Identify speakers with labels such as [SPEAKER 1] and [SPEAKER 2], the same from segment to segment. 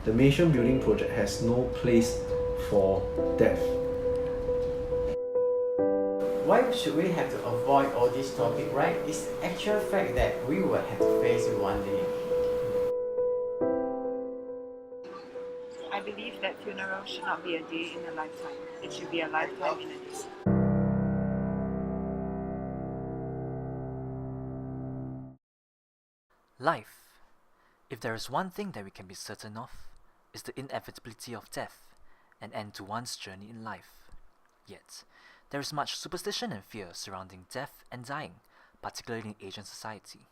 [SPEAKER 1] the nation building project has no place for death.
[SPEAKER 2] Why should we have to avoid all this topic, right? It's the actual fact that we will have to face it one day.
[SPEAKER 3] I believe that funeral should not be a day in a lifetime. It should be a lifetime in a day.
[SPEAKER 4] Life. If there is one thing that we can be certain of, is the inevitability of death, an end to one's journey in life. Yet, there is much superstition and fear surrounding death and dying, particularly in Asian society.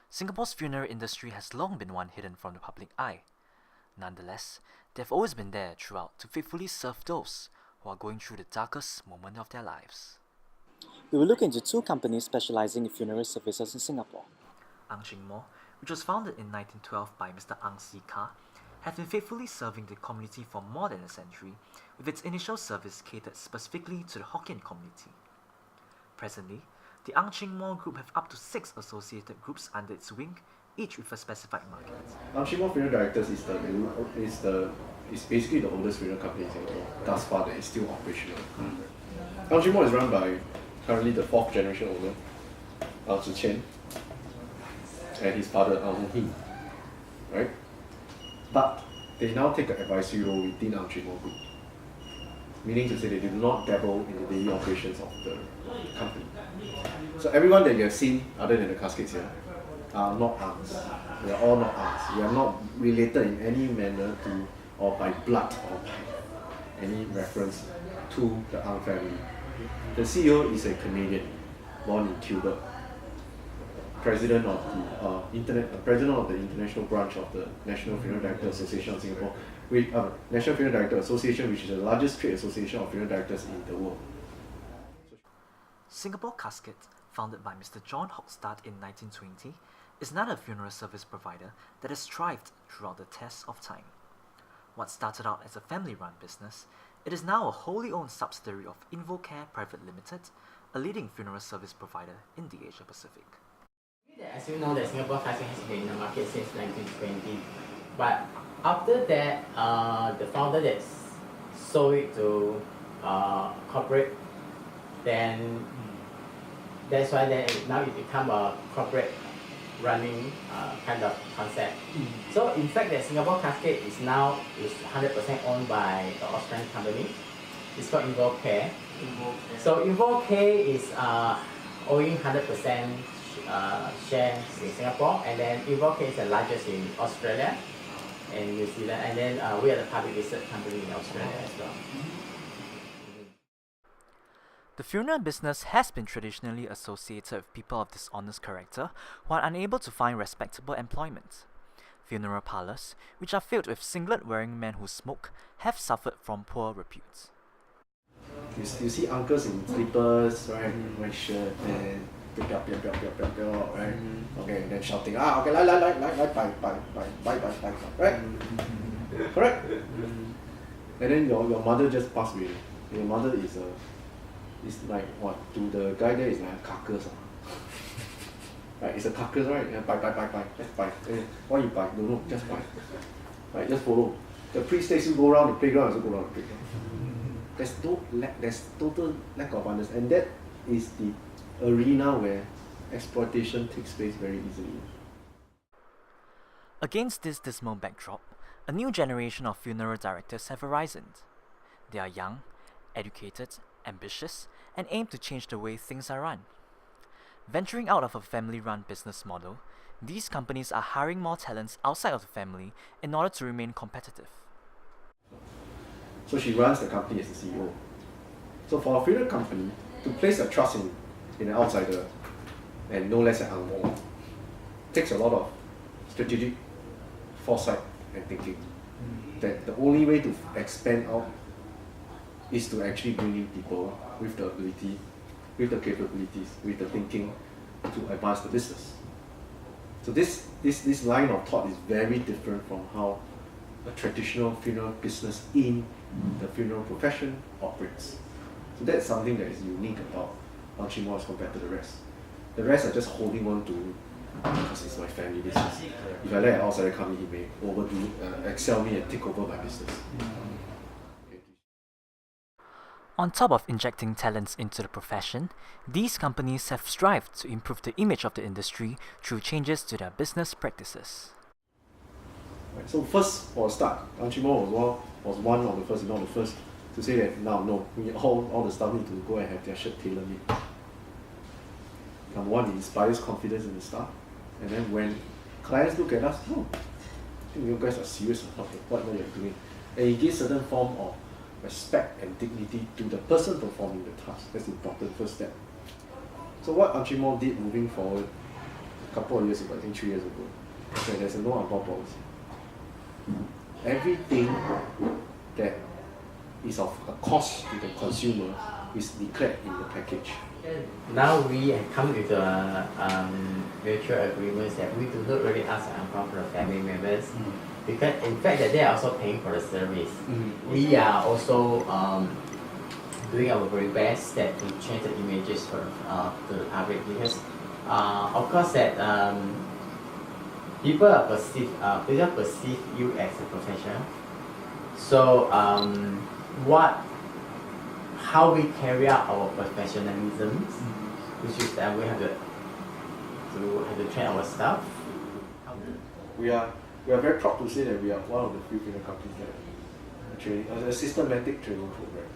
[SPEAKER 4] Singapore's funeral industry has long been one hidden from the public eye. Nonetheless, they have always been there throughout to faithfully serve those who are going through the darkest moment of their lives.
[SPEAKER 5] We will look into two companies specializing in funeral services in Singapore.
[SPEAKER 4] Ang Ching Mo, which was founded in 1912 by Mr. Ang Si Ka, has been faithfully serving the community for more than a century, with its initial service catered specifically to the Hokkien community. Presently, the Ang Ching Mo Group have up to 6 associated groups under its wing, each with a specified market.
[SPEAKER 1] Ang Ching Mo Funeral Directors is basically the oldest funeral company in Singapore thus far that is still operational. Ang Ching Mo is run by currently the 4th generation owner, Ang Zhi Qian, and his father Ang Hong Hing, right? But they now take an advisory role within Ang Ching Mo Group, meaning to say they do not dabble in the daily operations of the company. So everyone that you have seen, other than the caskets here, are not Angs. We are all not Angs. We are not related in any manner to, or by blood, or by any reference to the Ang family. The CEO is a Canadian, born in Quebec, president of the international branch of the National Funeral Director Association of Singapore, National Funeral Director Association, which is the largest trade association of funeral directors in the world.
[SPEAKER 4] Singapore Casket, founded by Mr. John Hochstadt in 1920, is another funeral service provider that has thrived throughout the test of time. What started out as a family-run business, it is now a wholly owned subsidiary of InvoCare Private Limited, a leading funeral service provider in the Asia Pacific.
[SPEAKER 2] As you know, the Singapore Casket has been in the market since 1920. But after that, the founder that sold it to corporate, then that's why now it become a corporate running kind of concept. So in fact, the Singapore Casket is now 100% owned by the Australian company. It's called InvoCare. So InvoCare is owing 100% shares in Singapore, and then InvoCare is the largest in Australia and New Zealand, and then we are the public listed company in Australia as well.
[SPEAKER 4] The funeral business has been traditionally associated with people of dishonest character who are unable to find respectable employment. Funeral parlours, which are filled with singlet-wearing men who smoke, have suffered from poor repute.
[SPEAKER 1] You see uncles in slippers, right, white shirt, and right? Okay, then shouting, okay, bye, right? Correct? And then your mother just passed away. Your mother is like what? To the guy there is like a carcass. Right, it's a carcass, right? Yeah, bye, just bye. Why you bye? No, just bye. Right, just follow. The priest takes you go around the playground, also go around the playground. There's total lack of understanding, and that is the arena where exploitation takes place very easily.
[SPEAKER 4] Against this dismal backdrop, a new generation of funeral directors have arisen. They are young, educated, ambitious, and aim to change the way things are run. Venturing out of a family-run business model, these companies are hiring more talents outside of the family in order to remain competitive.
[SPEAKER 1] So she runs the company as the CEO. So for a funeral company to place a trust in an outsider, and no less an Ang Mo, takes a lot of strategic foresight and thinking. That the only way to expand out is to actually bring in people with the ability, with the capabilities, with the thinking to advance the business. So this line of thought is very different from how a traditional funeral business in the funeral profession operates. So that's something that is unique about Ang Ching Mo as compared to the rest. The rest are just holding on to because it's my family business. If I let an outsider come in, he may overdo, excel me and take over my business.
[SPEAKER 4] On top of injecting talents into the profession, these companies have strived to improve the image of the industry through changes to their business practices.
[SPEAKER 1] Right, so first, for a start, Tan Chee Moh was one of the first, if not the first, to say that now, no, we all the staff need to go and have their shirt tailor-made. Number one, it inspires confidence in the staff. And then when clients look at us, oh, I think you guys are serious about what you're doing. And it gives certain form of respect and dignity to the person performing the task. That's the important first step. So what Tan Chee Moh did moving forward a couple of years ago, I think 3 years ago, is that there's a no angpao policy. Everything that is of a cost to the consumer is declared in the package.
[SPEAKER 2] Now we have come with mutual agreements that we do not really ask angpao from the family members, because in fact that they are also paying for the service. We are also doing our very best that to change the images for to the public, because of course that people perceive you as a professional. So how we carry out our professionalism, which is that we have to train our staff.
[SPEAKER 1] We are very proud to say that we are one of the few funeral companies that are training a systematic training program.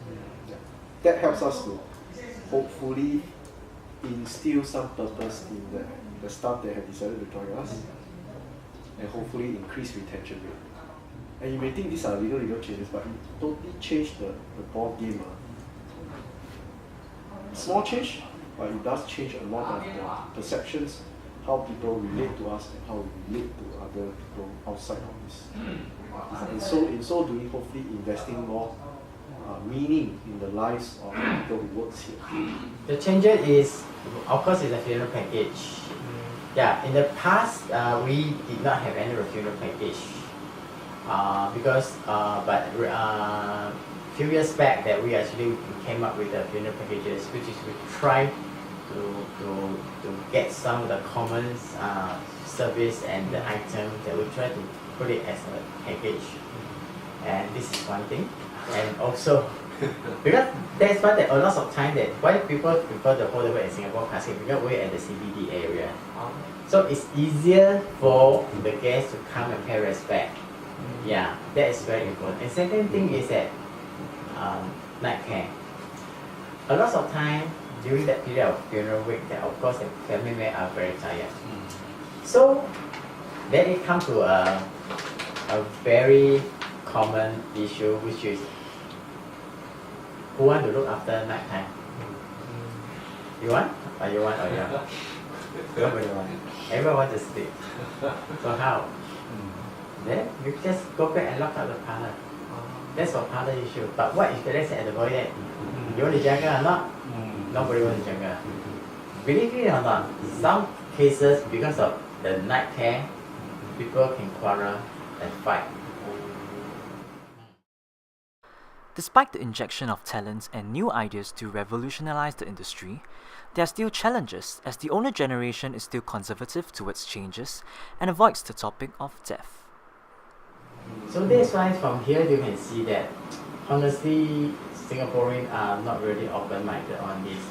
[SPEAKER 1] Yeah. That helps us to hopefully instill some purpose in the staff that have decided to join us, and hopefully increase retention rate. And you may think these are little changes, but it totally changed the ball game. Small change, but it does change a lot of the perceptions, how people relate to us and how we relate to other people outside of this. And so in so doing, hopefully investing more meaning in the lives of the people who work here.
[SPEAKER 2] The change is, of course, it's a funeral package. Yeah, in the past, we did not have any funeral package but few years back that we actually came up with the funeral packages, which is we try to get some of the common service and the items that we try to put it as a package. And this is one thing. And also, because that's why a lot of time that why people prefer the hold away in Singapore casket, because we're at the CBD area. So it's easier for the guests to come and pay respect. Yeah, that is very important. And second thing is that night care. A lot of time during that period of funeral week, that of course the family members are very tired. So then it comes to a very common issue, which is who want to look after night time? You want? Or you want or you want? Nobody want. Everyone wants to sleep. So how? Then you just go back and lock out the parlor. That's for parlor issue. But what if let's say at the void, you want to jaga or not? Nobody wants to jaga. Believe it or not, some cases because of the night care, people can quarrel and fight.
[SPEAKER 4] Despite the injection of talents and new ideas to revolutionize the industry, there are still challenges as the older generation is still conservative towards changes and avoids the topic of death.
[SPEAKER 2] So that's why from here you can see that honestly Singaporeans are not really open-minded on this.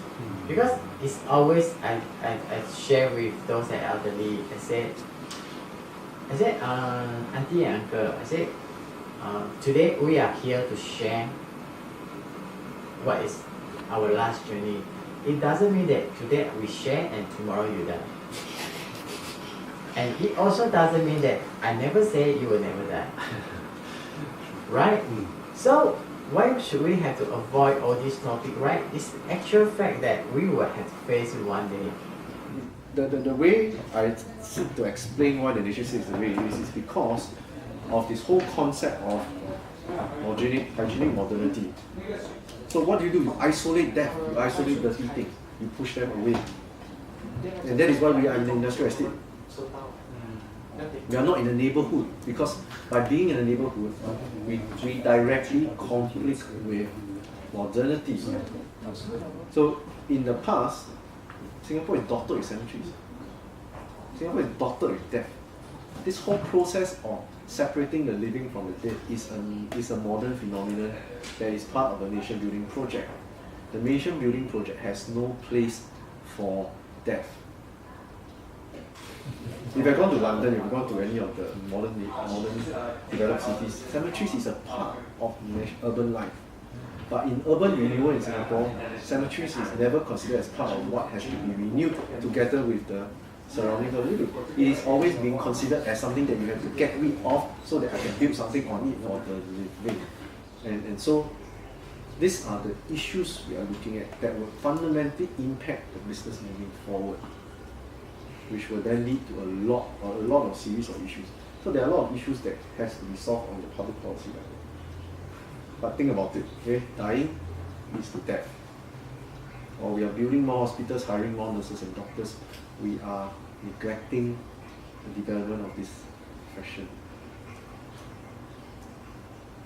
[SPEAKER 2] Because it's always, I share with those that are elderly, I said, auntie and uncle, I said, today we are here to share what is our last journey. It doesn't mean that today we share and tomorrow you die. And it also doesn't mean that I never say you will never die. Right? So why should we have to avoid all this topic, right? It's actual fact that we will have to face it one day.
[SPEAKER 1] The way I seek to explain why the nation state is the way it is because of this whole concept of hygienic modernity. So what do? You isolate death, you isolate dirty things, you push them away. And that is why we are in the industrial estate. We are not in the neighborhood, because by being in the neighborhood, we directly conflict with modernity. So in the past, Singapore is dotted with cemeteries. Singapore is dotted with death. This whole process of separating the living from the dead is a modern phenomenon that is part of a nation building project. The nation building project has no place for death. If you've gone to London, if you've gone to any of the modern developed cities, cemeteries is a part of urban life. But in urban renewal in Singapore, cemeteries is never considered as part of what has to be renewed together with the surrounding of living. It is always being considered as something that you have to get rid of so that I can build something on it for the living. And so these are the issues we are looking at that will fundamentally impact the business moving forward, which will then lead to a lot of series of issues. So there are a lot of issues that has to be solved on the public policy level. But think about it, okay? Dying leads to death. Or we are building more hospitals, hiring more nurses and doctors, we are neglecting the development of this profession.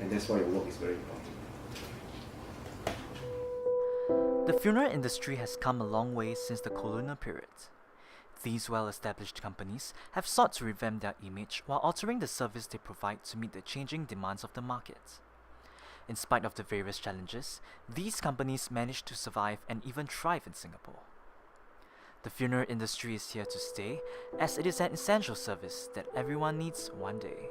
[SPEAKER 1] And that's why your work is very important.
[SPEAKER 4] The funeral industry has come a long way since the colonial period. These well-established companies have sought to revamp their image while altering the service they provide to meet the changing demands of the market. In spite of the various challenges, these companies managed to survive and even thrive in Singapore. The funeral industry is here to stay, as it is an essential service that everyone needs one day.